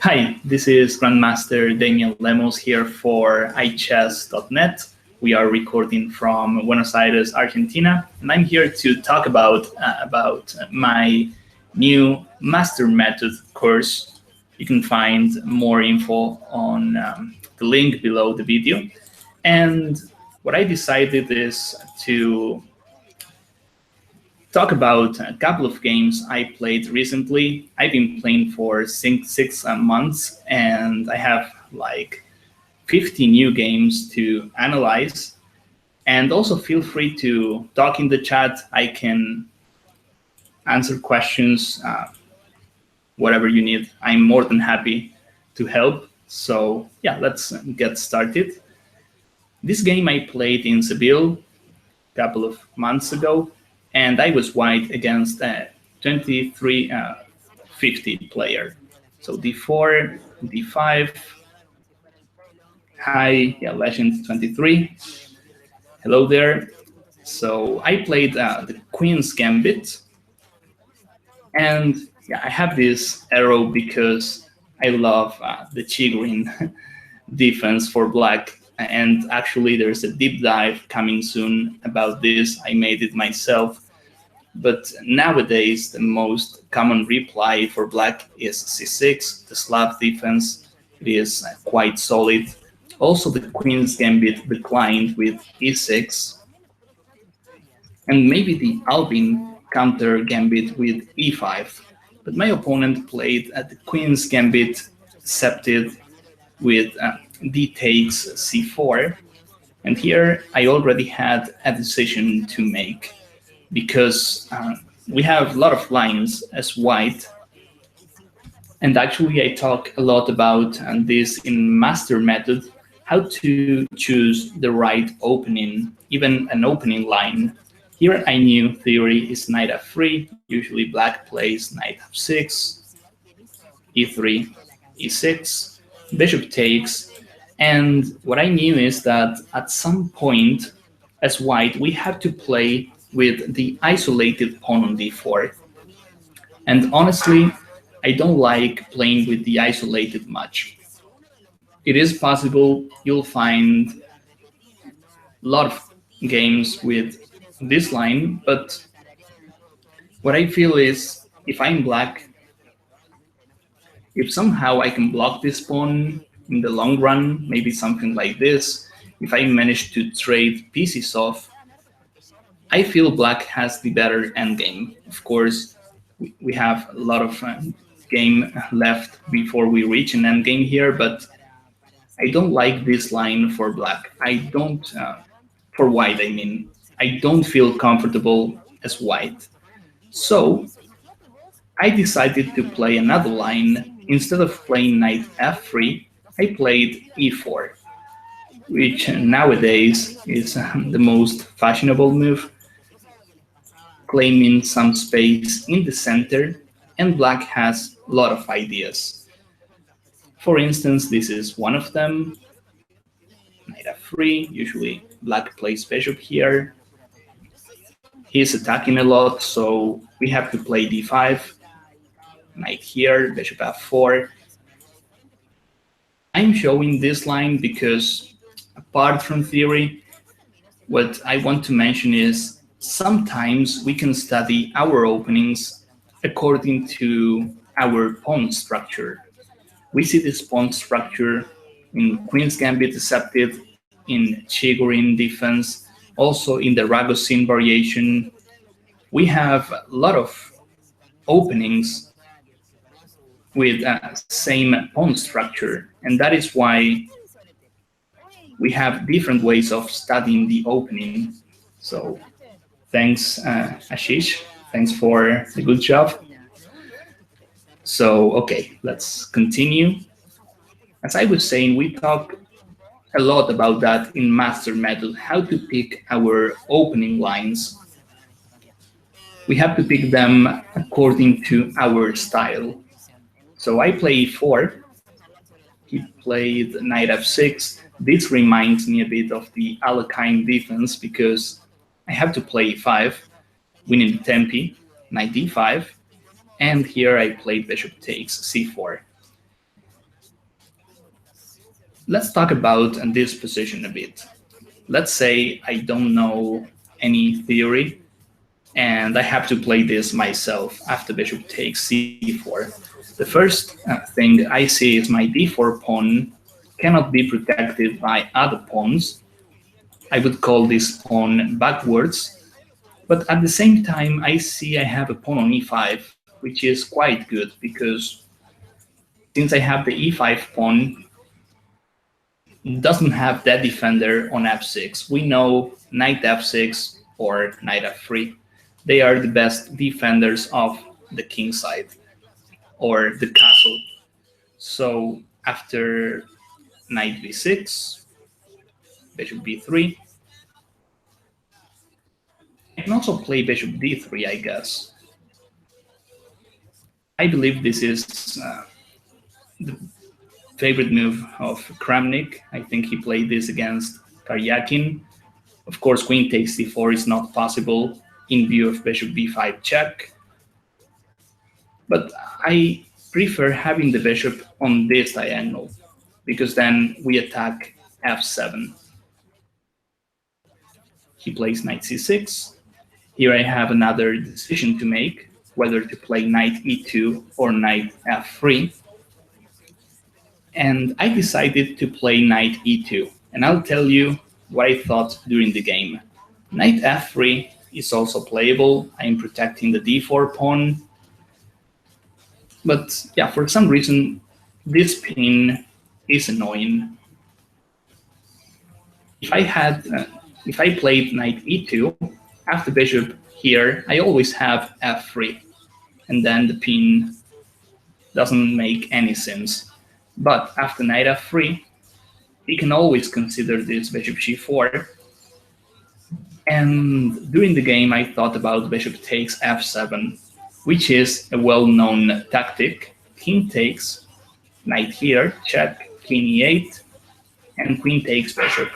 Hi, this is Grandmaster Daniel Lemos here for iChess.net. We are recording from Buenos Aires, Argentina, and I'm here to talk about my new Master Method course. You can find more info on the link below the video. And what I decided is to talk about a couple of games I played recently. I've been playing for six months, and I have like 50 new games to analyze. And also feel free to talk in the chat. I can answer questions, whatever you need. I'm more than happy to help. So yeah, let's get started. This game I played in Seville a couple of months ago, and I was white against a 2350 player. So d4, d5, hi, yeah, legend 23. Hello there. So I played the Queen's Gambit, and yeah, I have this arrow because I love the Chi-Green defense for black. And actually, there's a deep dive coming soon about this. I made it myself. But nowadays, the most common reply for black is c6, the Slav defense. It is quite solid. Also, the Queen's Gambit declined with e6. And maybe the Albin counter Gambit with e5. But my opponent played at the Queen's Gambit accepted with d takes c4, and here I already had a decision to make because we have a lot of lines as white, and actually I talk a lot about this in Master Method, how to choose the right opening, even an opening line. Here I knew theory is knight f3, usually black plays knight f6, e3, e6, bishop takes. And what I knew is that at some point, as white, we have to play with the isolated pawn on d4. And honestly, I don't like playing with the isolated much. It is possible you'll find a lot of games with this line, but what I feel is if I'm black, if somehow I can block this pawn in the long run, maybe something like this, if I manage to trade pieces off, I feel black has the better endgame. Of course, we have a lot of game left before we reach an endgame here, but I don't like this line for black. I don't, for white, I mean. I don't feel comfortable as white. So I decided to play another line. Instead of playing knight f3, I played e4, which nowadays is the most fashionable move, claiming some space in the center, and black has a lot of ideas. For instance, this is one of them, knight f3, usually black plays bishop here. He's attacking a lot, so we have to play d5, knight here, bishop f4. I'm showing this line because, apart from theory, what I want to mention is sometimes we can study our openings according to our pawn structure. We see this pawn structure in Queen's Gambit accepted, in Chi-Green defense, also in the Ragozin variation. We have a lot of openings with same pawn structure, and that is why we have different ways of studying the opening. So thanks, Ashish. Thanks for the good job. So, okay, let's continue. As I was saying, we talk a lot about that in Master Method, how to pick our opening lines. We have to pick them according to our style. So I play e4, he played knight f6. This reminds me a bit of the Alekhine defense because I have to play e5, winning the tempi, knight d5, and here I played bishop takes c4. let's talk about this position a bit. Let's say I don't know any theory and I have to play this myself after bishop takes c4. The first thing I see is my d4 pawn cannot be protected by other pawns. I would call this pawn backwards, but at the same time I see I have a pawn on e5, which is quite good because since I have the e5 pawn, doesn't have that defender on f6. We know knight f6 or knight f3. They are the best defenders of the king side or the castle. So after knight b6, bishop b3, I can also play bishop d3, I guess. I believe this is the favorite move of Kramnik. I think he played this against Karyakin. Of course, queen takes d4 is not possible in view of bishop b5 check. But I prefer having the bishop on this diagonal because then we attack f7. He plays knight c6. Here I have another decision to make, whether to play knight e2 or knight f3. And I decided to play knight e2. And I'll tell you what I thought during the game. Knight f3 is also playable. I'm protecting the d4 pawn. But yeah, for some reason, this pin is annoying. If I played knight e2, after bishop here, I always have f3. And then the pin doesn't make any sense. But after knight f3, we can always consider this bishop g4. And during the game, I thought about bishop takes f7, which is a well-known tactic. King takes, knight here, check, king e8, and queen takes bishop.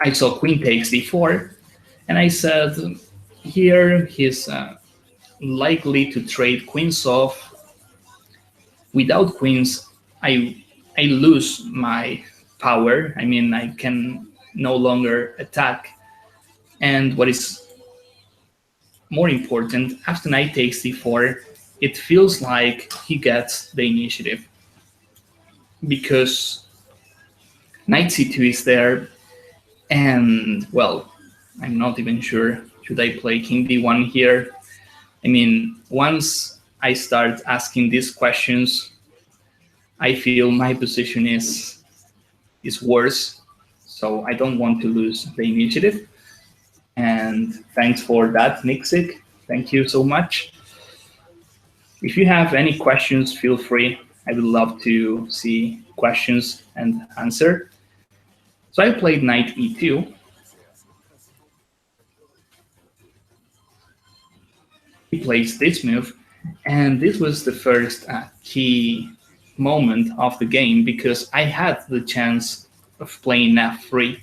I saw queen takes d4, and I said, here he's likely to trade queens off. Without queens, I lose my power. I mean, I can no longer attack. And what is more important, after knight takes d4, it feels like he gets the initiative because knight c2 is there, and well, I'm not even sure, should I play king d1 here? I mean, once I start asking these questions, I feel my position is worse, so I don't want to lose the initiative. And thanks for that, Nixik. Thank you so much. If you have any questions, feel free. I would love to see questions and answer. So I played knight e2. He plays this move, and this was the first key moment of the game because I had the chance of playing f3.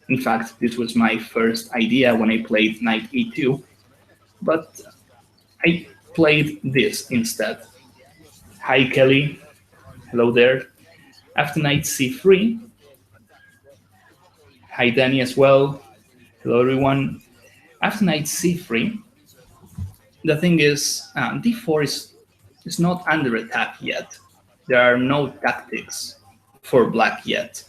In fact, this was my first idea when I played knight e2, but I played this instead. Hi, Kelly. Hello there. After knight c3, hi, Danny, as well. Hello, everyone. After knight c3, the thing is, d4 is not under attack yet. There are no tactics for black yet.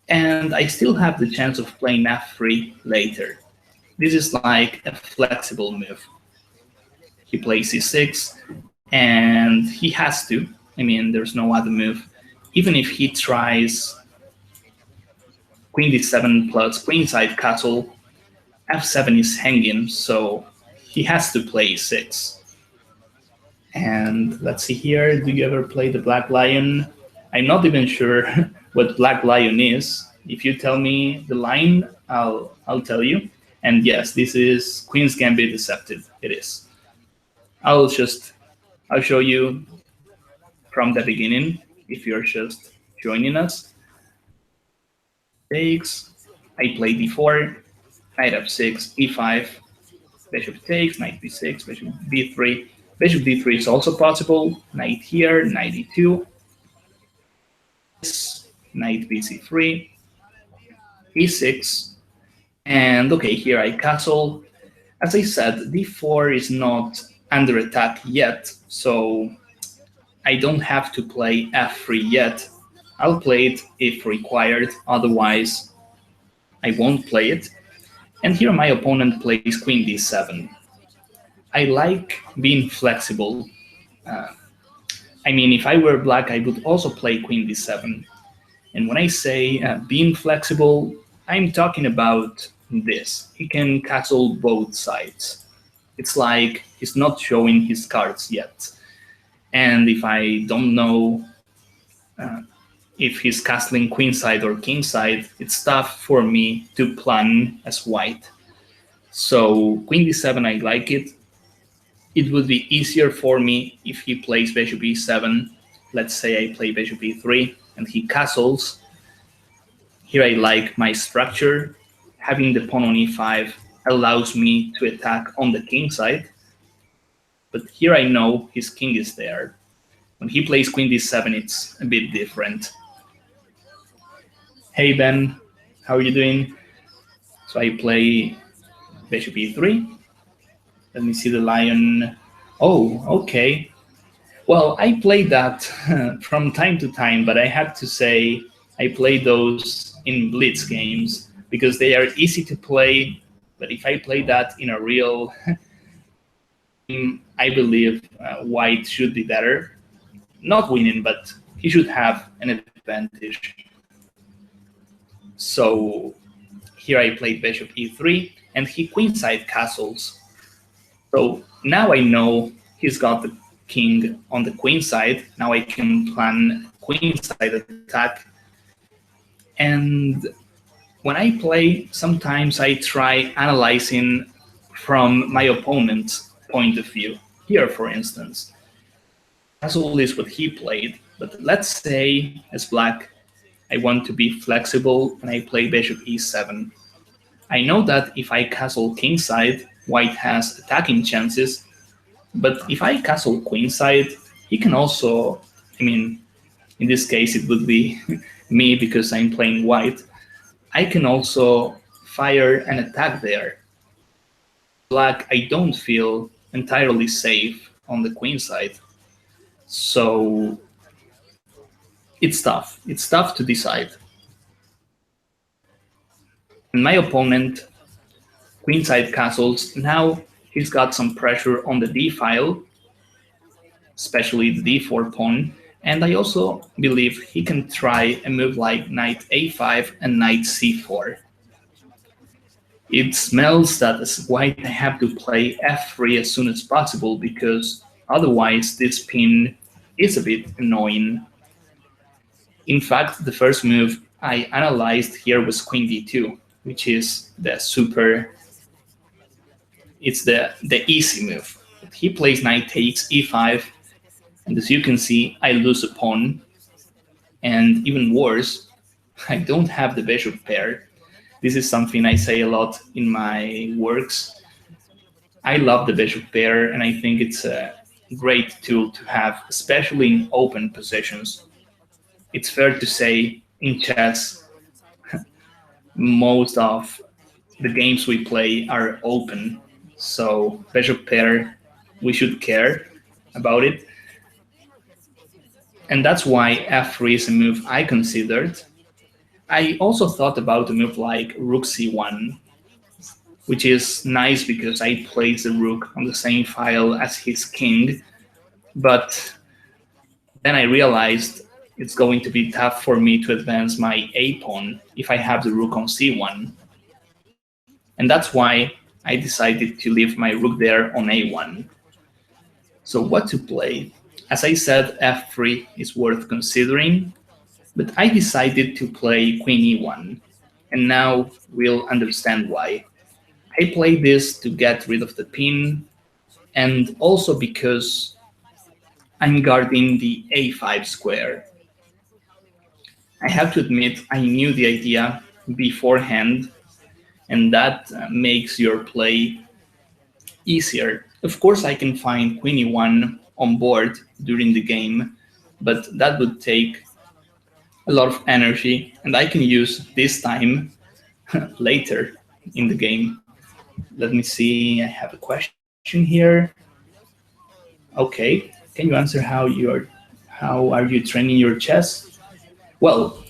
And I still have the chance of playing f3 later. This is like a flexible move. He plays c6, and he has to. I mean, there's no other move. Even if he tries queen d7 plus queenside castle, f7 is hanging, so he has to play e6. And let's see here, do you ever play the Black Lion? I'm not even sure what Black Lion is. If you tell me the line, I'll tell you. And yes, this is Queen's Gambit Decepted. It is. I'll show you from the beginning if you're just joining us. Takes, I play d4, knight f6, e5, bishop takes, knight b6, bishop b3. Bishop d3 is also possible. Knight here, knight e2. knight bc3, e6, and okay, here I castle. As I said, d4 is not under attack yet, so I don't have to play f3 yet. I'll play it if required, otherwise I won't play it. And here my opponent plays queen d7. I like being flexible. I mean, if I were black, I would also play queen d7. And when I say being flexible, I'm talking about this. He can castle both sides. It's like he's not showing his cards yet. And if I don't know if he's castling queenside or kingside, it's tough for me to plan as white. So queen d7, I like it. It would be easier for me if he plays bishop e7. Let's say I play bishop e3 and he castles. Here I like my structure. Having the pawn on e5 allows me to attack on the king side. But here I know his king is there. When he plays queen d7, it's a bit different. Hey Ben, how are you doing? So I play bishop e3. Let me see the lion. Oh, okay. Well, I play that from time to time, but I have to say I play those in blitz games because they are easy to play. But if I play that in a real game, I believe white should be better. Not winning, but he should have an advantage. So here I played bishop e3, and he queenside castles. So now I know he's got the king on the queen side. Now I can plan queenside attack. And when I play, sometimes I try analyzing from my opponent's point of view. Here, for instance, castle is what he played, but let's say as black, I want to be flexible and I play bishop e7. I know that if I castle kingside, white has attacking chances, but if I castle queenside, he can also, I mean, in this case it would be me because I'm playing white, I can also fire an attack there. Black, I don't feel entirely safe on the queen side. So it's tough. It's tough to decide. And my opponent, queenside castles, now he's got some pressure on the d file, especially the d4 pawn. And I also believe he can try a move like knight a5 and knight c4. It smells that as white I have to play f3 as soon as possible because otherwise this pin is a bit annoying. In fact, the first move I analyzed here was queen d2, which is the it's the easy move. But he plays knight takes e5, and as you can see, I lose a pawn. And even worse, I don't have the bishop pair. This is something I say a lot in my works. I love the bishop pair, and I think it's a great tool to have, especially in open positions. It's fair to say in chess, most of the games we play are open. So bishop pair, we should care about it. And that's why f3 is a move I considered. I also thought about a move like rook c1, which is nice because I place the rook on the same file as his king. But then I realized it's going to be tough for me to advance my a pawn if I have the rook on c1. And that's why I decided to leave my rook there on a1. So what to play? As I said, f3 is worth considering, but I decided to play queen e1, and now we'll understand why. I played this to get rid of the pin, and also because I'm guarding the a5 square. I have to admit I knew the idea beforehand, and that makes your play easier. Of course, I can find queen e1 on board during the game, but that would take a lot of energy, and I can use this time later in the game. Let me see. I have a question here. Okay, can you answer how are you training your chess? Well,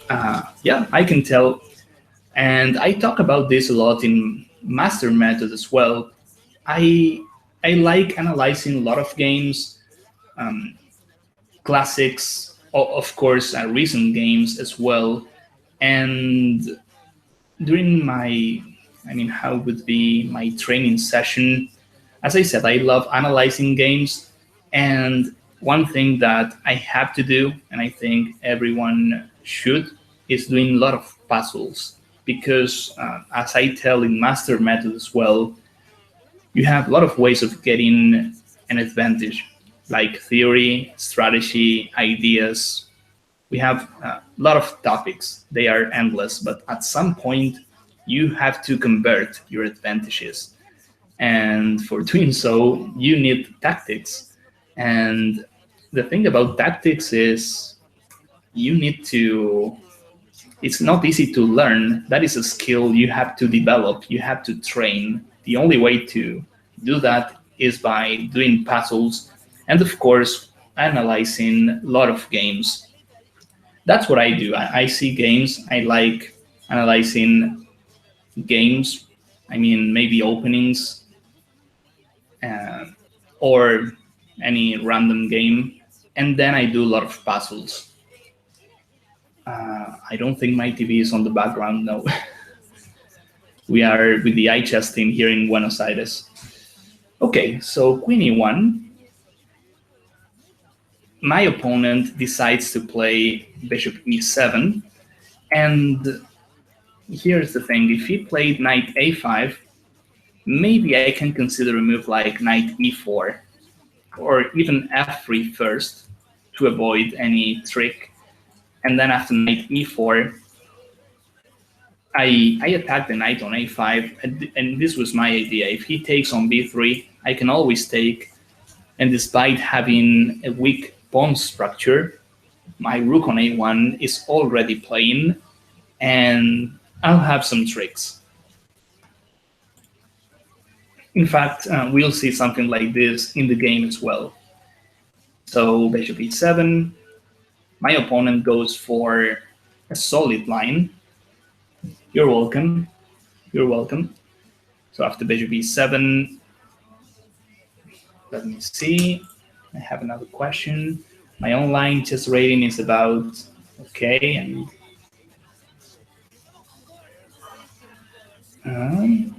yeah, I can tell, and I talk about this a lot in master method as well. I I like analyzing a lot of games, um, classics, of course, recent games as well. And during my, I mean, how would be my training session? As I said, I love analyzing games, and one thing that I have to do, and I think everyone should, is doing a lot of puzzles because, as I tell in master method as well, you have a lot of ways of getting an advantage, like theory, strategy, ideas. We have a lot of topics. They are endless, but at some point, you have to convert your advantages. And for doing so, you need tactics. And the thing about tactics is you need to, it's not easy to learn. That is a skill you have to develop, you have to train. The only way to do that is by doing puzzles and, of course, analyzing a lot of games. That's what I do. I see games, I like analyzing games. I mean, maybe openings, uh, or any random game, and then I do a lot of puzzles. I don't think my TV is on the background. No, we are with the iChess team here in Buenos Aires. Okay, so Queen E1. My opponent decides to play Bishop E7, and here's the thing: if he played Knight A5, maybe I can consider a move like Knight E4, or even F3 first to avoid any trick, and then after Knight E4, I attack the knight on A5, and this was my idea. If he takes on B3, I can always take, and despite having a weak pawn structure, my rook on A1 is already playing, and I'll have some tricks. In fact, we'll see something like this in the game as well. So Bishop E7, my opponent goes for a solid line. You're welcome. You're welcome. So after Bishop E7, let me see. I have another question. My online chess rating is about okay, and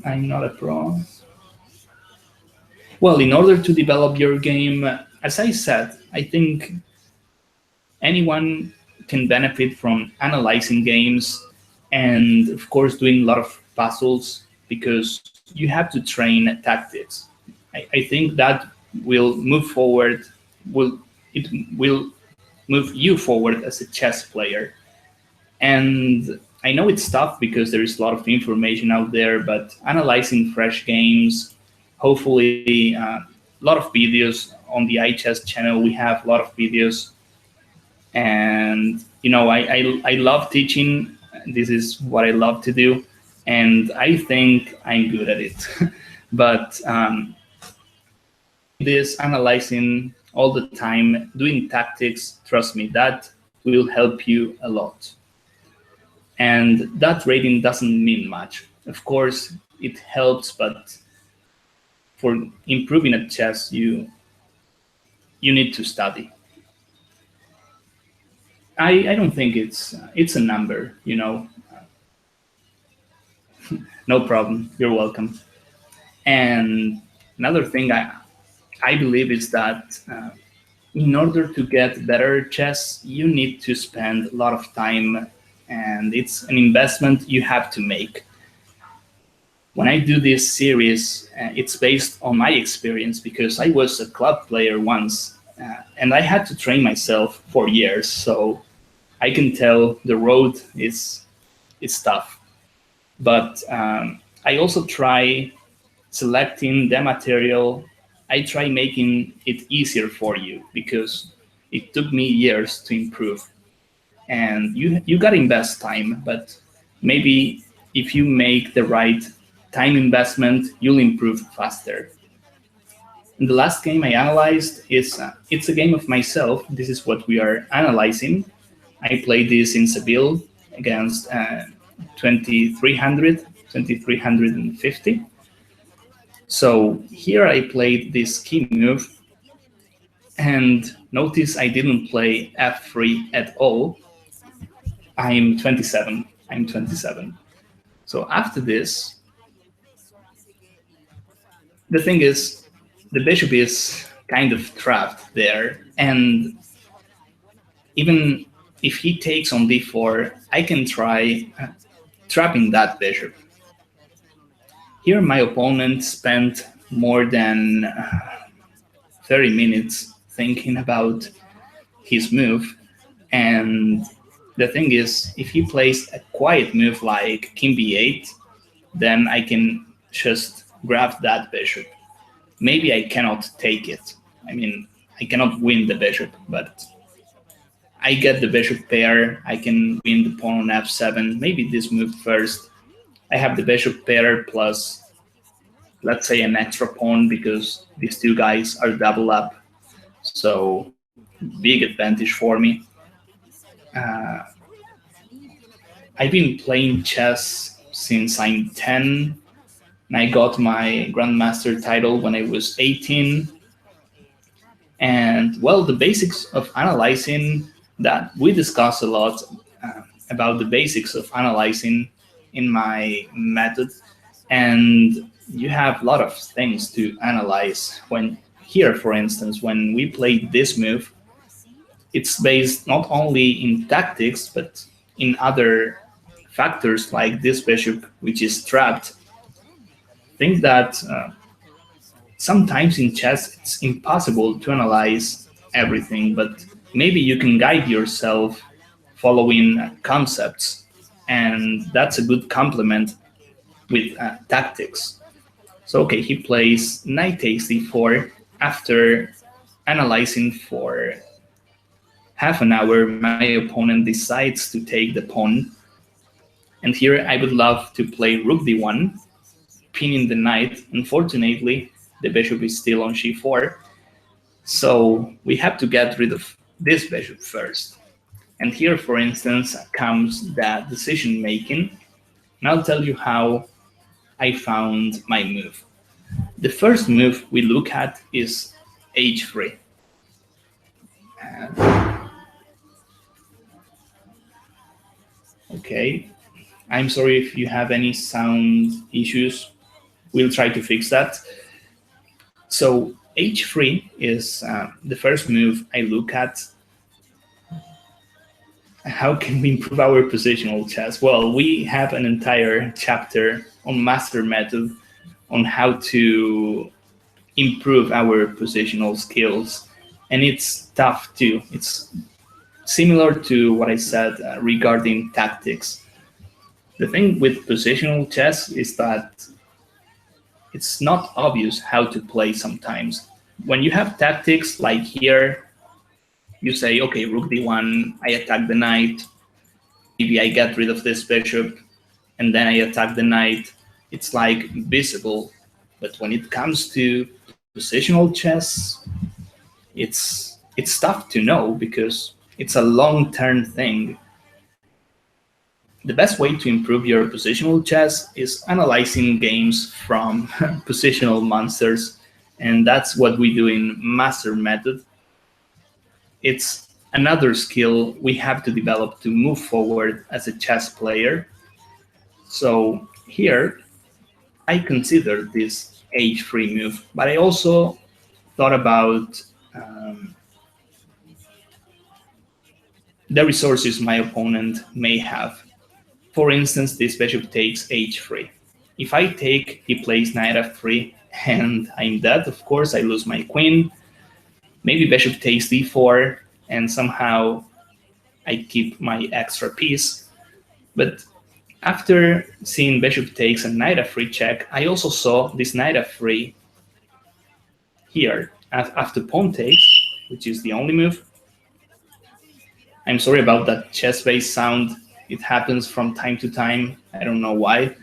I'm not a pro. Well, in order to develop your game, as I said, I think anyone can benefit from analyzing games and, of course, doing a lot of puzzles because you have to train tactics. I think that will move forward. It will move you forward as a chess player. And I know it's tough because there is a lot of information out there, but analyzing fresh games, hopefully, a lot of videos on the iChess channel. We have a lot of videos, and I love teaching. This is what I love to do, and I think I'm good at it. But this analyzing all the time, doing tactics, trust me, that will help you a lot. And that rating doesn't mean much. Of course, it helps, but for improving at chess, you need to study. I don't think it's a number, No problem. You're welcome. And another thing I believe is that in order to get better at chess, you need to spend a lot of time, and it's an investment you have to make. When I do this series, it's based on my experience because I was a club player once, and I had to train myself for years. So I can tell the road is tough. But I also try selecting the material. I try making it easier for you because it took me years to improve. and you gotta invest time, but maybe if you make the right time investment, you'll improve faster. And the last game I analyzed is it's a game of myself. This is what we are analyzing. I played this in Seville against 2300, 2350. So here I played this key move, and notice I didn't play f3 at all. I'm 27. I'm 27. So after this, the thing is, the bishop is kind of trapped there, and even if he takes on d4, I can try trapping that bishop. Here my opponent spent more than 30 minutes thinking about his move, and the thing is, if he plays a quiet move like king b8, then I can just grab that bishop. Maybe I cannot take it. I mean, I cannot win the bishop, but I get the bishop pair. I can win the pawn on f7. Maybe this move first. I have the bishop pair plus, let's say, an extra pawn because these two guys are double up. So big advantage for me. I've been playing chess since I'm 10. And I got my Grandmaster title when I was 18. And well, the basics of analyzing that we discuss a lot about the basics of analyzing in my method. And you have a lot of things to analyze. When here, for instance, when we play this move, it's based not only in tactics, but in other factors like this bishop, which is trapped. Think that sometimes in chess it's impossible to analyze everything, but maybe you can guide yourself following concepts, and that's a good complement with tactics. So okay, he plays knight takes d4. After analyzing for half an hour, my opponent decides to take the pawn, and here I would love to play rook d1, pinning the knight. Unfortunately, the bishop is still on g4, so we have to get rid of this bishop first. And here, for instance, comes the decision making, and I'll tell you how I found my move. The first move we look at is h3. Okay, I'm sorry if you have any sound issues. We'll try to fix that. So h3 is the first move I look at. How can we improve our positional chess? Well, we have an entire chapter on master method on how to improve our positional skills, and it's tough too. It's similar to what I said regarding tactics. The thing with positional chess is that it's not obvious how to play sometimes. When you have tactics like here, you say, okay, rook d1, I attack the knight, maybe I get rid of this bishop, and then I attack the knight. It's like visible. But when it comes to positional chess, it's tough to know because it's a long-term thing. The best way to improve your positional chess is analyzing games from positional monsters, and that's what we do in master method. It's another skill we have to develop to move forward as a chess player. So here, I considered this h3 move, but I also thought about the resources my opponent may have. For instance, this bishop takes h3. If I take, he plays knight f3, and I'm dead. Of course, I lose my queen. Maybe bishop takes d4, and somehow I keep my extra piece. But after seeing bishop takes and knight f3 check, I also saw this knight f3 here after pawn takes, which is the only move. I'm sorry about that chess-based sound. It happens from time to time. I don't know why.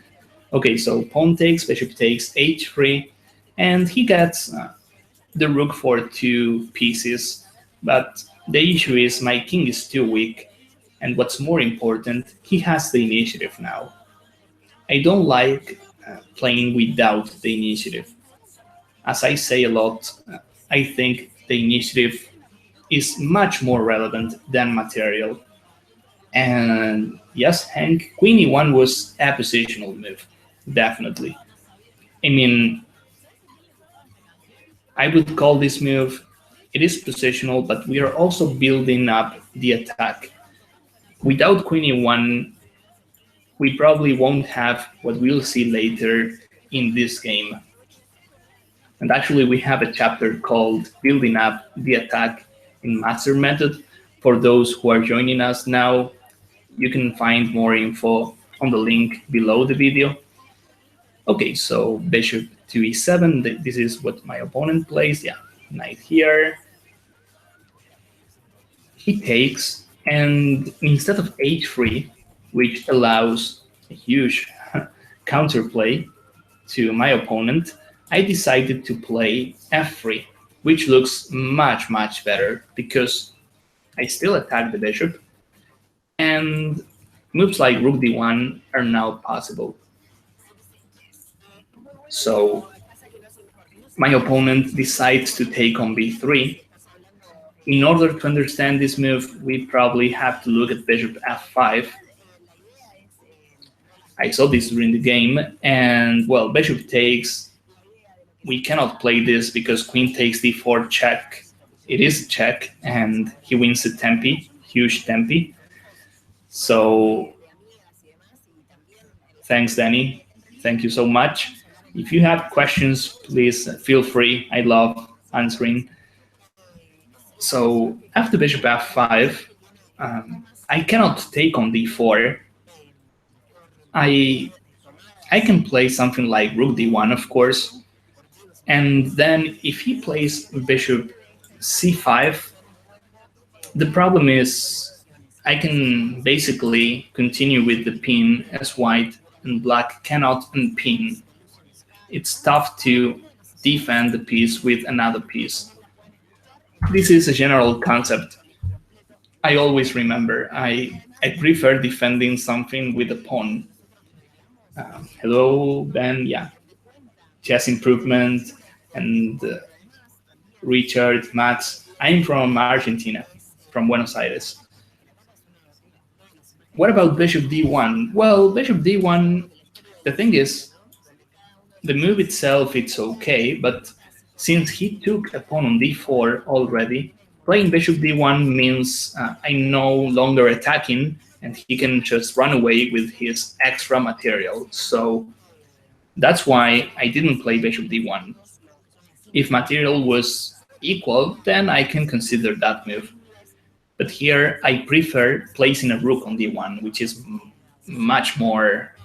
Okay, so pawn takes, bishop takes, h3, and he gets the rook for 2 pieces. But the issue is my king is too weak, and what's more important, he has the initiative now. I don't like playing without the initiative. As I say a lot, I think the initiative is much more relevant than material. And yes, Hank, Queen E1 was a positional move, definitely. I mean, I would call this move, it is positional, but we are also building up the attack. Without Queen E1, we probably won't have what we'll see later in this game. And actually, we have a chapter called Building Up the Attack in Master Method. For those who are joining us now, you can find more info on the link below the video. Okay, so bishop to e7, this is what my opponent plays. Yeah, knight here. He takes, and instead of h3, which allows a huge counterplay to my opponent, I decided to play f3, which looks much, much better because I still attack the bishop, and moves like rook d1 are now possible. So my opponent decides to take on b3. In order to understand this move, we probably have to look at bishop f5. I saw this during the game, and well, bishop takes. We cannot play this because queen takes d4 check. It is check, and he wins a tempi, huge tempi. So thanks, Danny. Thank you so much. If you have questions, please feel free. I love answering. So after bishop f5, I cannot take on d4. I can play something like rook d1, of course. And then if he plays bishop c5, the problem is I can basically continue with the pin as white and black cannot unpin. It's tough to defend the piece with another piece. This is a general concept. I always remember I prefer defending something with a pawn. Hello, Ben. Yeah, chess improvement and Richard, Max. I'm from Argentina, from Buenos Aires. What about bishop d1? Well, bishop d1, the thing is, the move itself, it's okay, but since he took a pawn on d4 already, playing bishop d1 means I'm no longer attacking, and he can just run away with his extra material. So that's why I didn't play bishop d1. If material was equal, then I can consider that move. But here I prefer placing a rook on d1, which is much more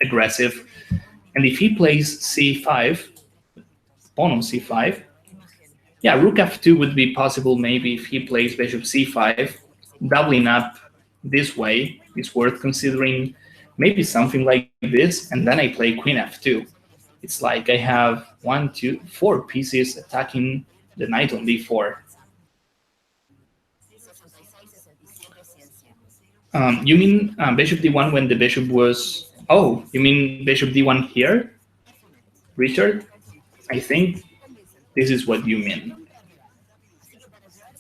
aggressive. And if he plays c5, pawn on c5, yeah, rook f2 would be possible maybe if he plays bishop c5. Doubling up this way is worth considering. Maybe something like this, and then I play queen f2. It's like I have 1, 2, 4 pieces attacking the knight on d4. You mean bishop d1 when the bishop was... Oh, you mean bishop d1 here, Richard? I think this is what you mean.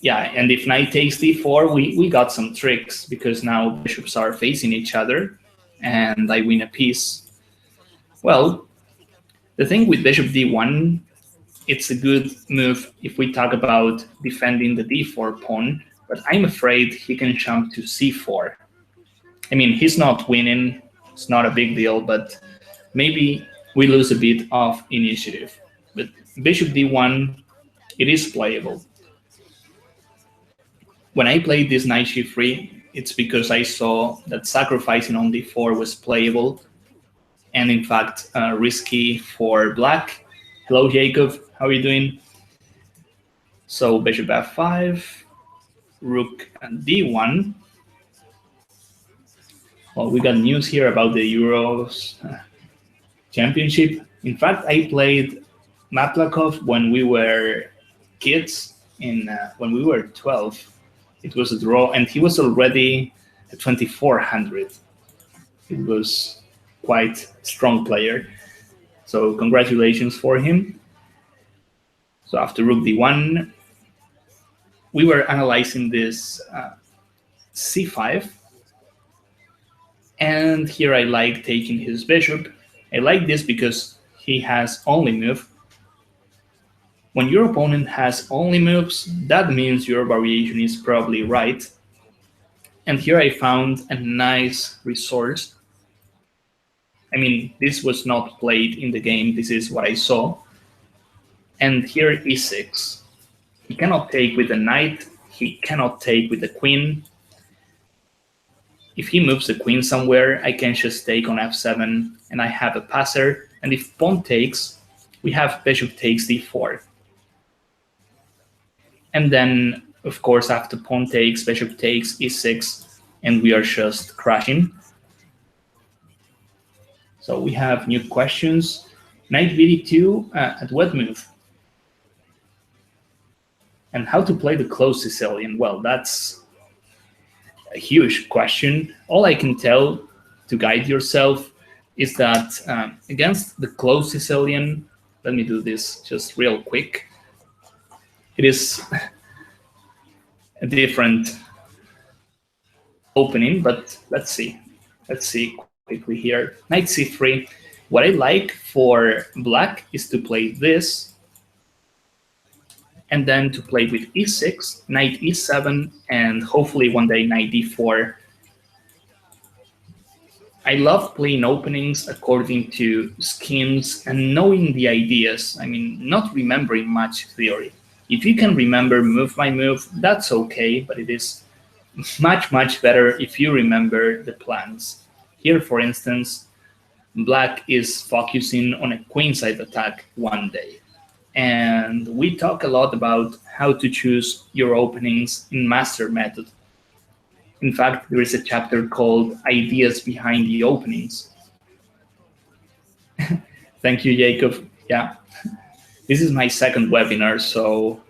Yeah, and if knight takes d4, we got some tricks, because now bishops are facing each other, and I win a piece. Well, the thing with bishop d1, it's a good move if we talk about defending the d4 pawn, but I'm afraid he can jump to c4. I mean, he's not winning, it's not a big deal, but maybe we lose a bit of initiative. But bishop d1, it is playable. When I played this knight g3, it's because I saw that sacrificing on d4 was playable, and in fact risky for black. Hello, Jacob, how are you doing? So bishop f5. rook and d1. Well, we got news here about the Euros Championship. In fact, I played Maplakov when we were kids, when we were 12. It was a draw, and he was already a 2400. It was quite a strong player. So congratulations for him. So after rook d1, we were analyzing this c5. And here I like taking his bishop. I like this because he has only move. When your opponent has only moves, that means your variation is probably right. And here I found a nice resource. I mean, this was not played in the game. This is what I saw. And here e6. He cannot take with the knight. He cannot take with the queen. If he moves the queen somewhere, I can just take on f7, and I have a passer. And if pawn takes, we have bishop takes d4. And then, of course, after pawn takes, bishop takes e6, and we are just crashing. So we have new questions. Knight bd2 at what move? And how to play the closed Sicilian? Well, that's a huge question. All I can tell to guide yourself is that against the closed Sicilian, let me do this just real quick. It is a different opening, but let's see. Let's see quickly here. Knight c3. What I like for black is to play this, and then to play with e6, knight e7, and hopefully one day knight d4. I love playing openings according to schemes and knowing the ideas. I mean, not remembering much theory. If you can remember move by move, that's okay, but it is much, much better if you remember the plans. Here, for instance, black is focusing on a queenside attack one day. And we talk a lot about how to choose your openings in Master Method. In fact, there is a chapter called Ideas Behind the Openings. Thank you, Jacob. Yeah, this is my second webinar, so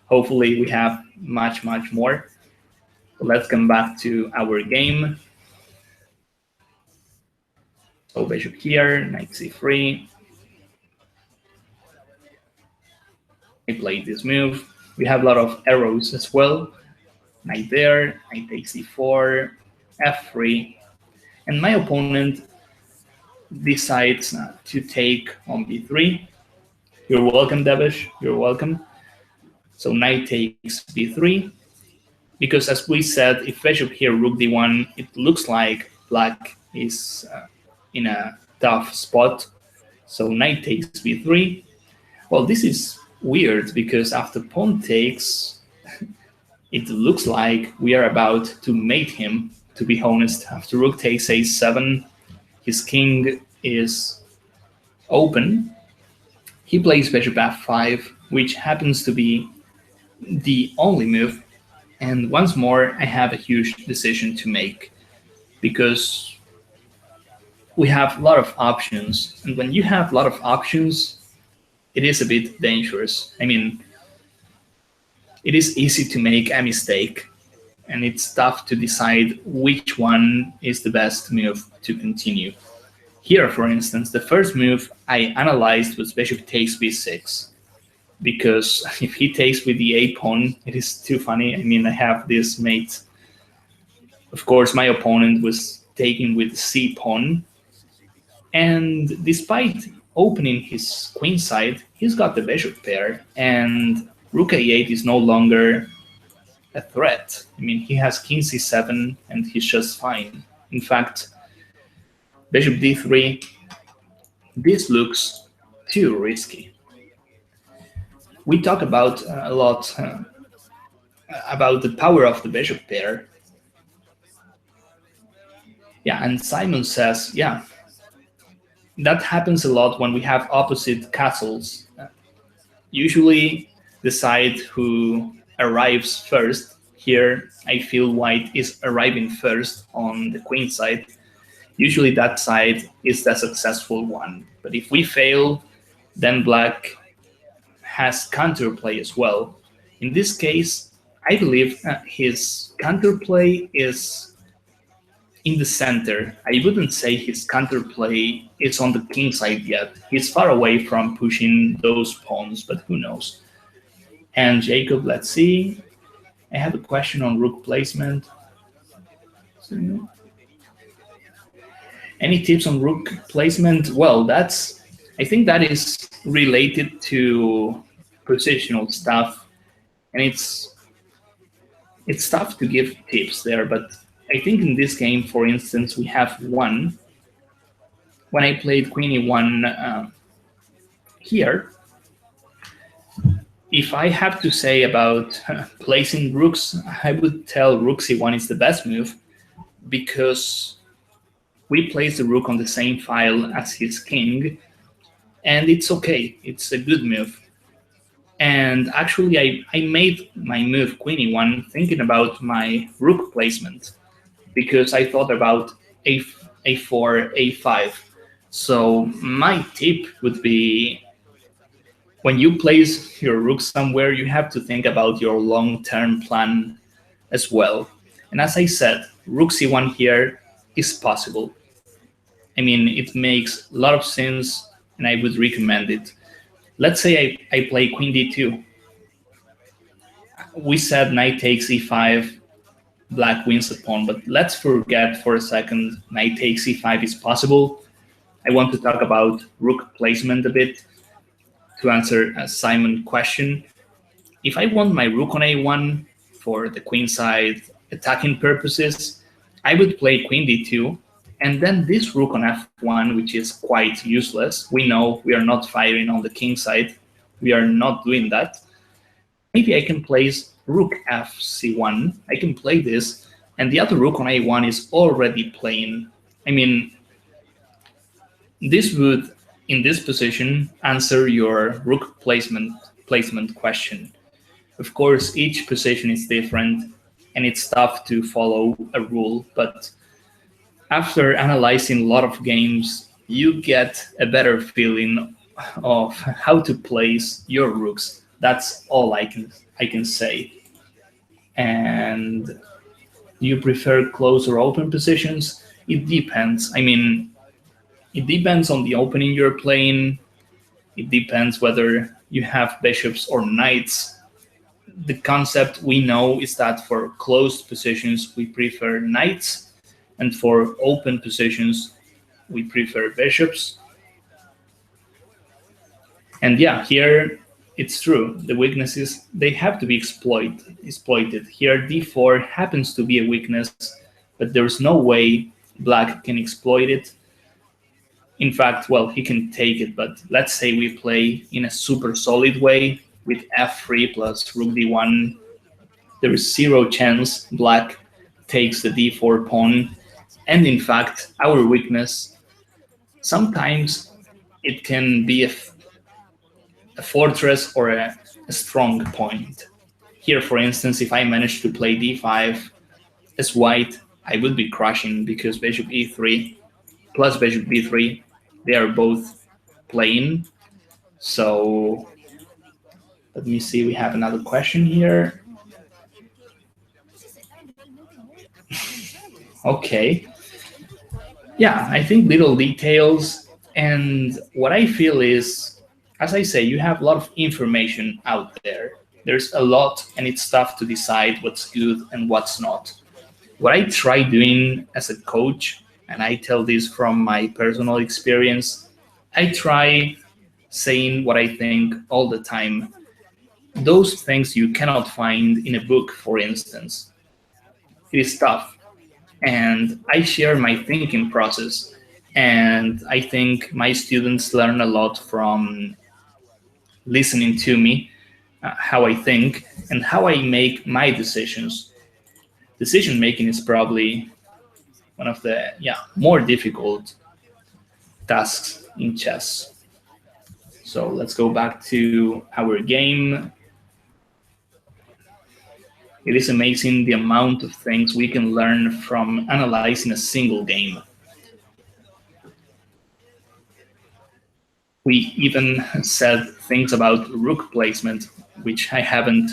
hopefully we have much, much more. So let's come back to our game. So bishop here, knight c3. I played this move. We have a lot of arrows as well. Knight there, knight takes c4, f3. And my opponent decides to take on b3. You're welcome, Devish. You're welcome. So knight takes b3. Because as we said, if bishop here, rook d1, it looks like black is in a tough spot. So knight takes b3. Well, this is weird because after pawn takes, it looks like we are about to mate him, to be honest. After rook takes a7, his king is open. He plays bishop f5, which happens to be the only move. And once more, I have a huge decision to make because we have a lot of options. And when you have a lot of options, it is a bit dangerous. I mean, it is easy to make a mistake, and it's tough to decide which one is the best move to continue. Here, for instance, the first move I analyzed was bishop takes b6, because if he takes with the a pawn, it is too funny. I mean, I have this mate. Of course, my opponent was taking with c pawn, and despite opening his queen side, he's got the bishop pair, and rook a8 is no longer a threat. I mean, he has king c7, and he's just fine. In fact, bishop d3, this looks too risky. We talk about a lot about the power of the bishop pair. Yeah, and Simon says, yeah, that happens a lot when we have opposite castles. Usually the side who arrives first Here, I feel white is arriving first on the queen side. Usually that side is the successful one. But if we fail, then black has counterplay as well. In this case, I believe his counterplay is in the center. I wouldn't say his counterplay is on the king side yet. He's far away from pushing those pawns, but who knows. And Jacob, let's see. I have a question on rook placement. Any tips on rook placement? Well, I think that is related to positional stuff, and it's tough to give tips there, but I think in this game, for instance, we have one. When I played queen e1 here, if I have to say about placing rooks, I would tell rook c1 is the best move because we place the rook on the same file as his king, and it's okay. It's a good move. And actually, I made my move queen e1 thinking about my rook placement because I thought about a4, a5. So my tip would be when you place your rook somewhere, you have to think about your long-term plan as well. And as I said, rook c1 here is possible. I mean, it makes a lot of sense, and I would recommend it. Let's say I play queen d2. We said knight takes e5, black wins the pawn, but let's forget for a second knight takes e5 is possible. I want to talk about rook placement a bit to answer Simon's question. If I want my rook on a1 for the queen side attacking purposes, I would play queen d2, and then this rook on f1, which is quite useless. We know we are not firing on the king side. We are not doing that. Maybe I can place rook fc1. I can play this, and the other rook on a1 is already playing. I mean, this would, in this position, answer your rook placement question. Of course, each position is different, and it's tough to follow a rule, but after analyzing a lot of games, you get a better feeling of how to place your rooks. That's all I can say. And do you prefer close or open positions? It depends. I mean, it depends on the opening you're playing. It depends whether you have bishops or knights. The concept we know is that for closed positions, we prefer knights, and for open positions, we prefer bishops. And yeah, here it's true. The weaknesses, they have to be exploited. Here, d4 happens to be a weakness, but there's no way black can exploit it. In fact, well, he can take it, but let's say we play in a super solid way with f3 plus rook d1. There is zero chance black takes the d4 pawn. And in fact, our weakness, sometimes it can be a fortress or a strong point. Here, for instance, if I manage to play d5 as white, I would be crushing because bishop e3 plus bishop b3, they are both playing. So let me see, we have another question here. Okay. Yeah, I think little details. And what I feel is, as I say, you have a lot of information out there. There's a lot, and it's tough to decide what's good and what's not. What I try doing as a coach, and I tell this from my personal experience, I try saying what I think all the time. Those things you cannot find in a book, for instance. It is tough. And I share my thinking process. And I think my students learn a lot from listening to me, how I think, and how I make my decisions. Decision making is probably one of the more difficult tasks in chess. So let's go back to our game. It is amazing the amount of things we can learn from analyzing a single game. We even said things about rook placement, which I haven't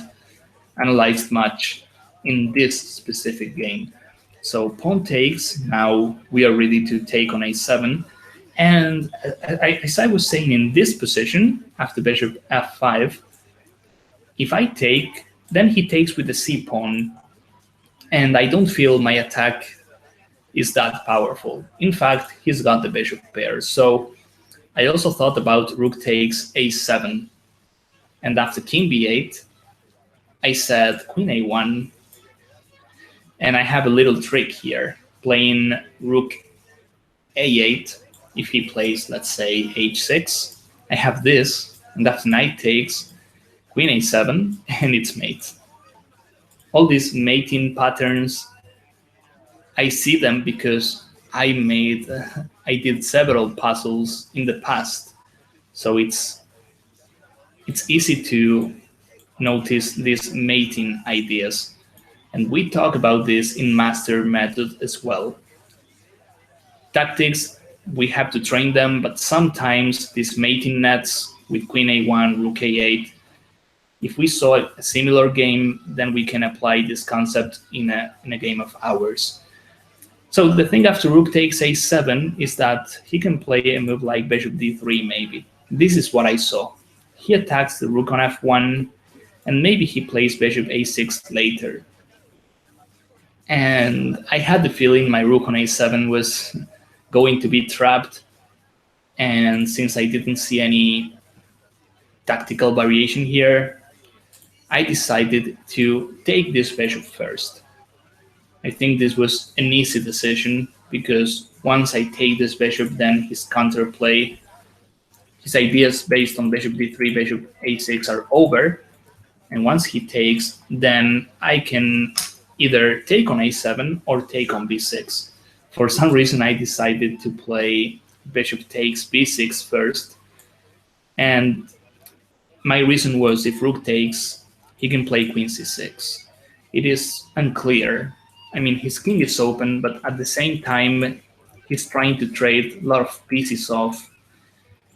analyzed much in this specific game. So pawn takes, now we are ready to take on a7. And as I was saying, in this position, after bishop f5, if I take, then he takes with the c pawn, and I don't feel my attack is that powerful. In fact, he's got the bishop pair. So I also thought about rook takes a7, and after king b8, I said queen a1, and I have a little trick here, playing rook a8. If he plays, let's say, h6, I have this, and after knight takes, queen a7, and it's mate. All these mating patterns, I see them because I did several puzzles in the past, so it's easy to notice these mating ideas. And we talk about this in master method as well. Tactics, we have to train them, but sometimes these mating nets with queen a1, rook a8, if we saw a similar game, then we can apply this concept in a game of ours. So the thing after rook takes a7 is that he can play a move like bishop d3 maybe. This is what I saw. He attacks the rook on f1, and maybe he plays bishop a6 later. And I had the feeling my rook on a7 was going to be trapped, and since I didn't see any tactical variation here, I decided to take this bishop first. I think this was an easy decision, because once I take this bishop, then his counterplay, his ideas based on bishop d3, bishop a6 are over. And once he takes, then I can either take on a7 or take on b6. For some reason, I decided to play bishop takes b6 first. And my reason was, if rook takes, he can play queen c6. It is unclear. I mean, his king is open, but at the same time, he's trying to trade a lot of pieces off,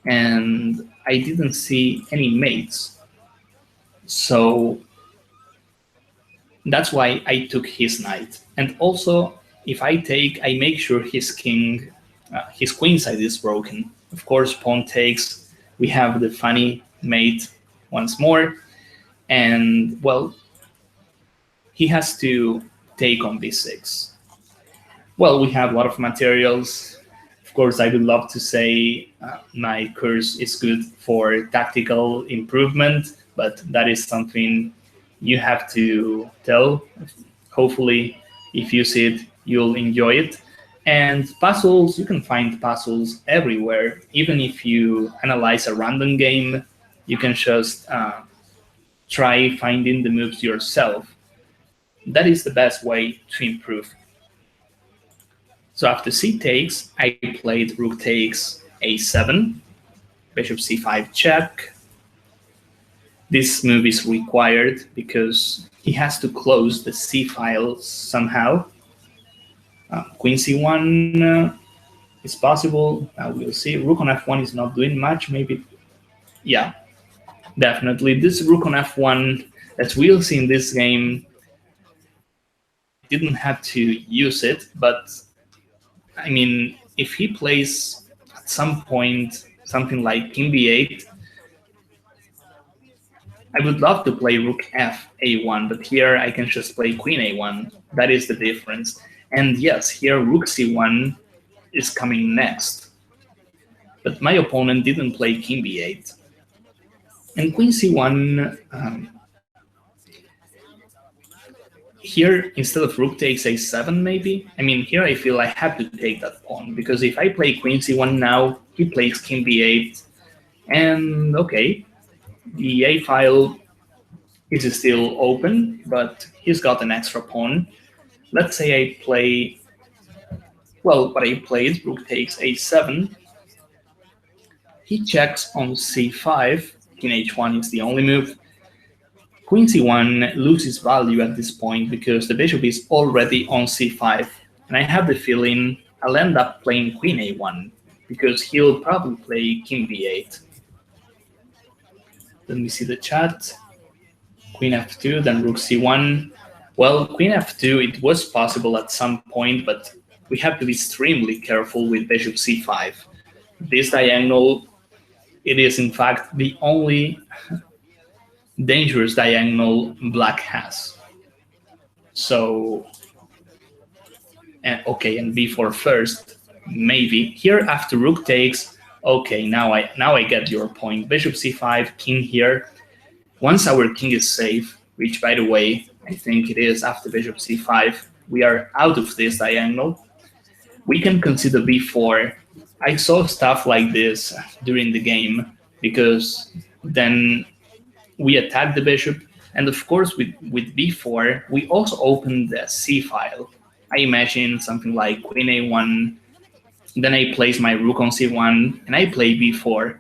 and I didn't see any mates. So that's why I took his knight. And also, if I take, I make sure his king, his queen side is broken. Of course, pawn takes, we have the funny mate once more, and well, he has to take on b6. Well, we have a lot of materials. Of course, I would love to say my course is good for tactical improvement, but that is something you have to tell. Hopefully, if you see it, you'll enjoy it. And puzzles, you can find puzzles everywhere. Even if you analyze a random game, you can just try finding the moves yourself. That is the best way to improve. So after c takes, I played rook takes a7, bishop c5 check. This move is required because he has to close the c file somehow. Queen c1 is possible. We'll see. Rook on f1 is not doing much. Maybe, yeah, definitely. This rook on f1 that we'll see in this game, didn't have to use it, but I mean, if he plays at some point something like king b8, I would love to play rook f a1, but here I can just play queen a1. That is the difference. And yes, here rook c1 is coming next, but my opponent didn't play king b8. And queen c1, here, instead of rook takes a7, maybe? I mean, here I feel I have to take that pawn, because if I play queen c1 now, he plays king b8, and okay, the a file is still open, but he's got an extra pawn. Let's say I play, well, what I played, rook takes a7. He checks on c5, king h1 is the only move. Queen c1 loses value at this point because the bishop is already on c5, and I have the feeling I'll end up playing queen a1 because he'll probably play king b8. Let me see the chat. Queen f2, then rook c1. Well, queen f2, it was possible at some point, but we have to be extremely careful with bishop c5. This diagonal, it is in fact the only dangerous diagonal black has. So, okay, and b4 first, maybe. Here after rook takes, okay, now I get your point. Bishop c5, king here. Once our king is safe, which by the way, I think it is after bishop c5, we are out of this diagonal. We can consider b4. I saw stuff like this during the game because then we attack the bishop, and of course with b4 we also open the c file. I imagine something like queen a1, then I place my rook on c1 and I play b4.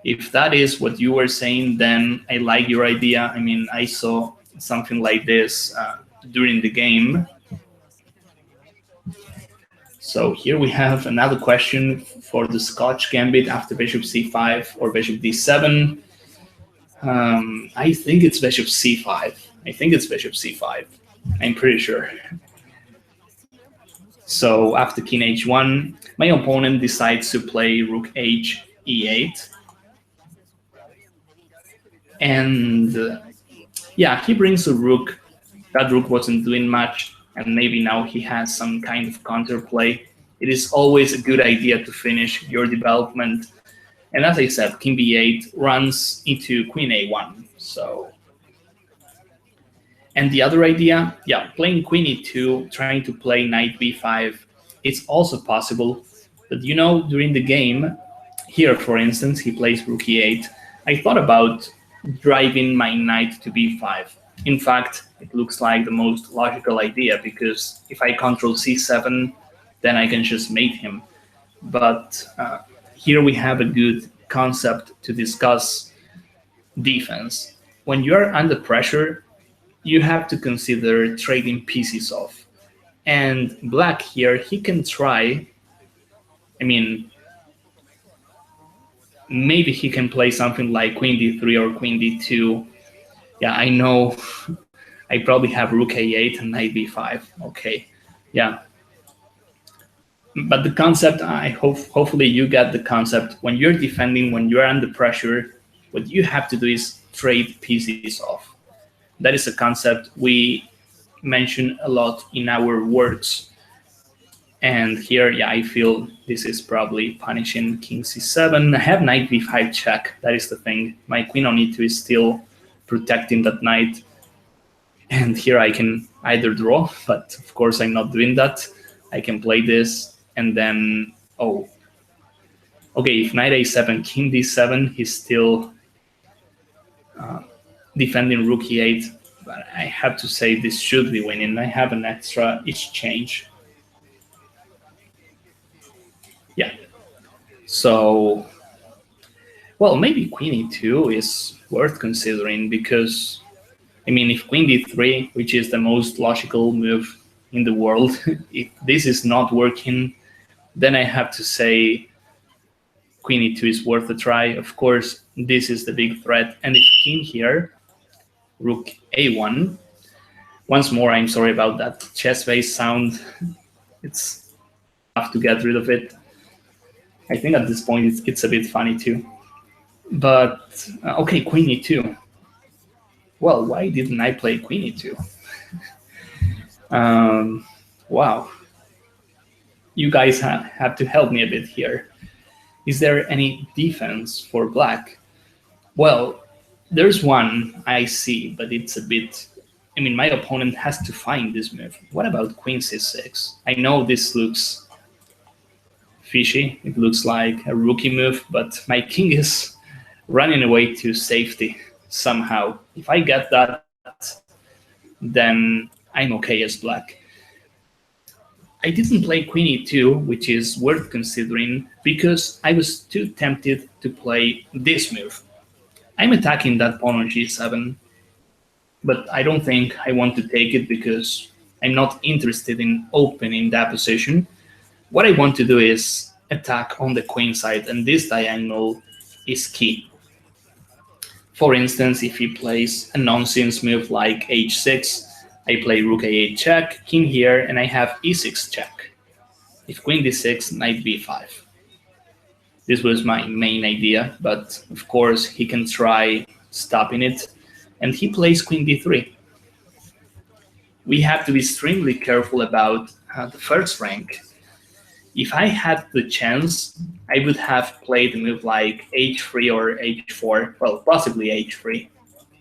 If that is what you were saying, then I like your idea. I mean, I saw something like this during the game. So here we have another question for the Scotch gambit after bishop c5 or bishop d7. I think it's bishop c5. I think it's bishop c5. I'm pretty sure. So after king h1, my opponent decides to play rook h e8. And yeah, he brings a rook. That rook wasn't doing much, and maybe now he has some kind of counterplay. It is always a good idea to finish your development. And as I said, king b8 runs into queen a1. So, and the other idea, yeah, playing queen e2, trying to play knight b5, it's also possible. But you know, during the game, here for instance, he plays rook e8. I thought about driving my knight to b5. In fact, it looks like the most logical idea because if I control c7, then I can just mate him. But here we have a good concept to discuss defense. When you're under pressure, you have to consider trading pieces off. And black here, he can try, I mean, maybe he can play something like queen d3 or queen d2. Yeah, I know I probably have rook a8 and knight b5. Okay, yeah. But the concept, hopefully you get the concept. When you're defending, when you're under pressure, what you have to do is trade pieces off. That is a concept we mention a lot in our works. And here, yeah, I feel this is probably punishing king c7. I have knight b5 check. That is the thing. My queen on e2 is still protecting that knight. And here I can either draw, but of course I'm not doing that. I can play this. And then, oh, okay, if knight a7, king d7, he's still defending rook e8. But I have to say this should be winning. I have an extra exchange. Yeah. So, well, maybe queen e2 is worth considering because, I mean, if queen d3, which is the most logical move in the world, if this is not working, then I have to say queen e2 is worth a try. Of course, this is the big threat. And if king here, rook a1. Once more, I'm sorry about that chess face sound. It's tough to get rid of it. I think at this point it's a bit funny too. But okay, queen e2. Well, why didn't I play queen e2? Wow. You guys have to help me a bit here. Is there any defense for black? Well, there's one I see, but it's a bit, I mean, my opponent has to find this move. What about queen c6? I know this looks fishy. It looks like a rookie move, but my king is running away to safety somehow. If I get that, then I'm okay as black. I didn't play queen e2, which is worth considering, because I was too tempted to play this move. I'm attacking that pawn on g7, but I don't think I want to take it because I'm not interested in opening that position. What I want to do is attack on the queen side, and this diagonal is key. For instance, if he plays a nonsense move like h6, I play rook a8 check, king here, and I have e6 check. If queen d6, knight b5. This was my main idea, but of course he can try stopping it, and he plays queen d3. We have to be extremely careful about the first rank. If I had the chance, I would have played a move like h3 or h4, well, possibly h3,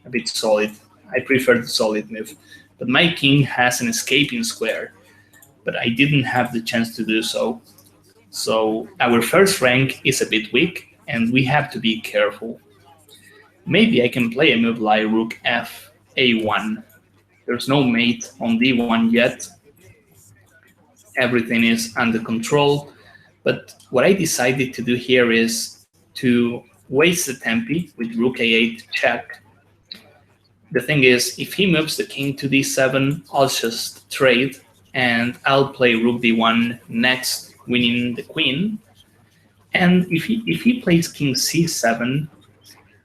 a bit solid. I prefer the solid move. But my king has an escaping square, but I didn't have the chance to do so. So our first rank is a bit weak, and we have to be careful. Maybe I can play a move like rook f a1. There's no mate on d1 yet. Everything is under control. But what I decided to do here is to waste the tempi with rook a8 check. The thing is, if he moves the king to d7, I'll just trade, and I'll play rook d1 next, winning the queen. And if he plays king c7,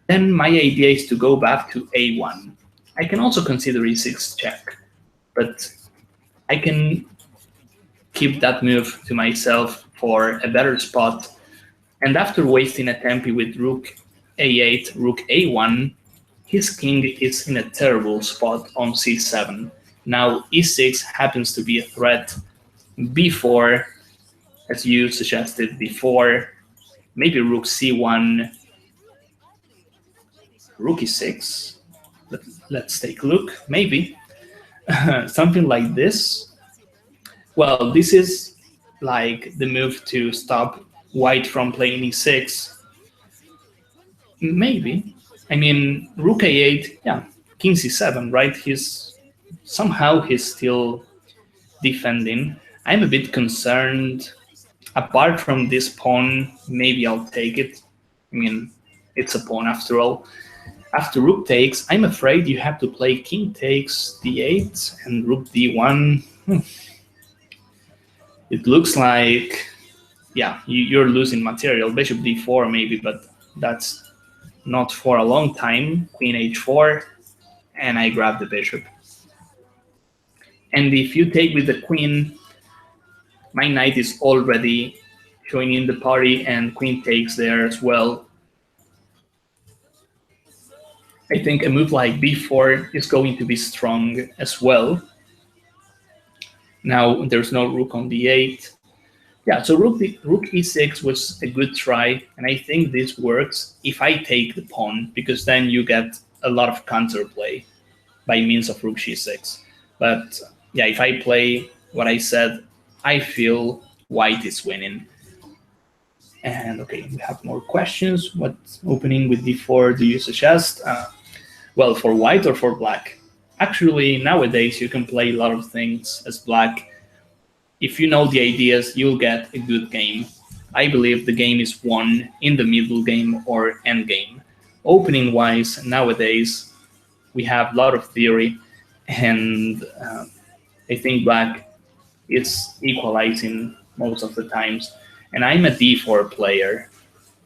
then my idea is to go back to a1. I can also consider e6 check, but I can keep that move to myself for a better spot. And after wasting a tempi with rook a8, rook a1, his king is in a terrible spot on c7. Now e6 happens to be a threat. b4, as you suggested before, maybe rook c1, rook e6. Let's take a look, maybe. Something like this. Well, this is like the move to stop white from playing e6. Maybe. I mean, rook a8, yeah, king c7, right? Somehow he's still defending. I'm a bit concerned. Apart from this pawn, maybe I'll take it. I mean, it's a pawn after all. After rook takes, I'm afraid you have to play king takes d8 and rook d1. It looks like, yeah, you're losing material. Bishop d4 maybe, but that's not for a long time. Queen h4, and I grab the bishop. And if you take with the queen, my knight is already joining the party, and queen takes there as well. I think a move like b4 is going to be strong as well. Now there's no rook on d8. Yeah, so rook e6 was a good try, and I think this works if I take the pawn, because then you get a lot of counterplay by means of rook g6. But yeah, if I play what I said, I feel white is winning. And okay, we have more questions. What opening with d4 do you suggest? Well, for white or for black? Actually, nowadays you can play a lot of things as black. If you know the ideas, you'll get a good game. I believe the game is won in the middle game or end game. Opening-wise, nowadays, we have a lot of theory, and I think black is equalizing most of the times. And I'm a d4 player.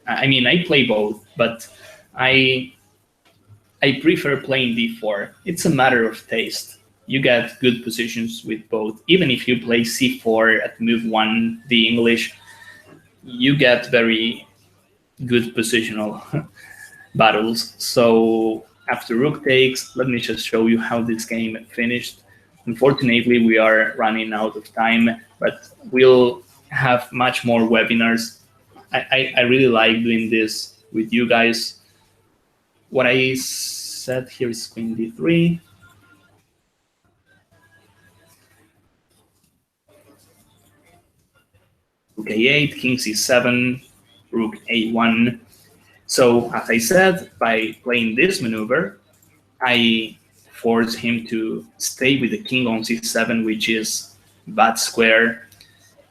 I mean, I play both, but I prefer playing d4. It's a matter of taste. You get good positions with both. Even if you play c4 at move 1, the English, you get very good positional battles. So after rook takes, let me just show you how this game finished. Unfortunately, we are running out of time, but we'll have much more webinars. I really like doing this with you guys. What I said here is queen d3. Rook a8, king c7, rook a1. So as I said, by playing this maneuver, I force him to stay with the king on c7, which is bad square.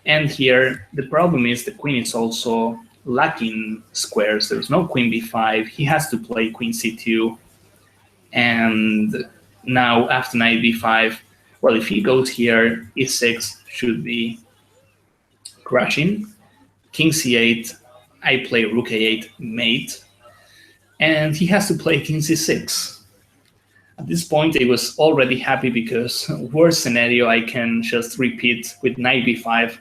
And here, the problem is the queen is also lacking squares. There's no queen b5. He has to play queen c2. And Now after knight b5, well, if he goes here, e6 should be crashing. King c8, I play rook a8 mate, and he has to play king c6. At this point, I was already happy because worst scenario, I can just repeat with knight b5.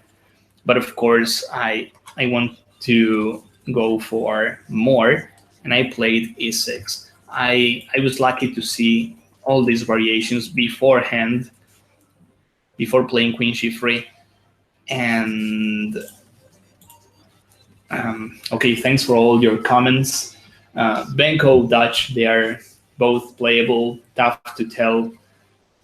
But of course, I want to go for more, and I played e6. I was lucky to see all these variations beforehand, before playing queen g3. And okay, thanks for all your comments. Benko, Dutch, they are both playable, tough to tell.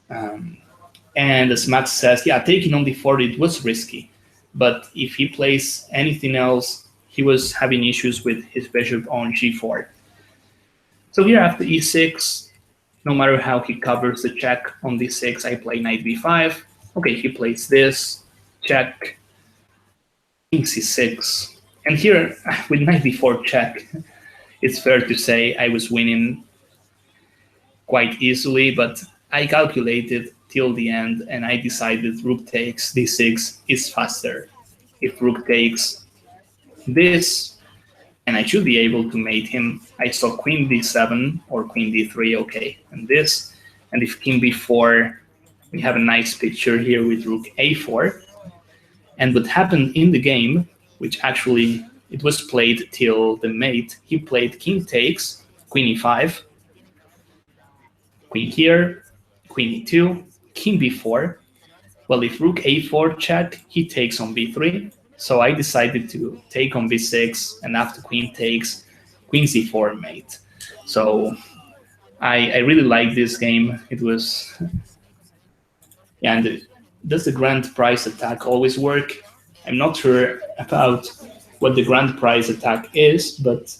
And as Max says, yeah, taking on d4, it was risky. But if he plays anything else, he was having issues with his bishop on g4. So here after e6, no matter how he covers the check on d6, I play knight b5. Okay, he plays this, check, king c6. And here, with knight b4 check, it's fair to say I was winning quite easily, but I calculated till the end, and I decided rook takes d6 is faster. If rook takes this, and I should be able to mate him, I saw queen d7 or queen d3, okay, and this. And if king b4, we have a nice picture here with rook a4. And what happened in the game, which actually it was played till the mate, he played king takes, queen e5, queen here, queen e2, king b4. Well, if rook a4 check, he takes on b3. So I decided to take on b6, and after queen takes, queen c4 mate. So I really like this game. It was, yeah, and does the grand prize attack always work? I'm not sure about what the grand prize attack is, but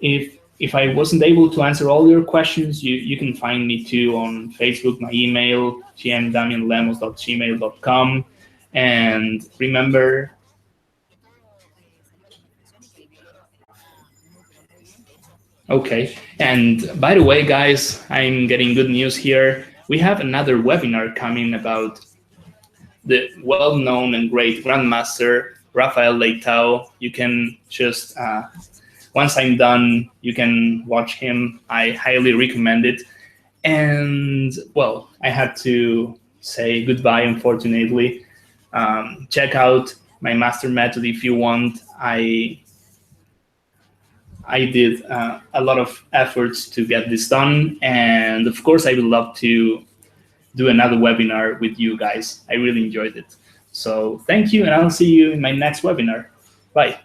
if I wasn't able to answer all your questions, you can find me too on Facebook, my email, gmdamianlemos@gmail.com. And remember, okay, and by the way, guys, I'm getting good news here. We have another webinar coming about the well-known and great Grandmaster, Rafael Leitao. You can just, once I'm done, you can watch him. I highly recommend it. And, well, I had to say goodbye, unfortunately. Check out my master method if you want. I did a lot of efforts to get this done, and of course I would love to do another webinar with you guys. I really enjoyed it. So thank you, and I'll see you in my next webinar. Bye.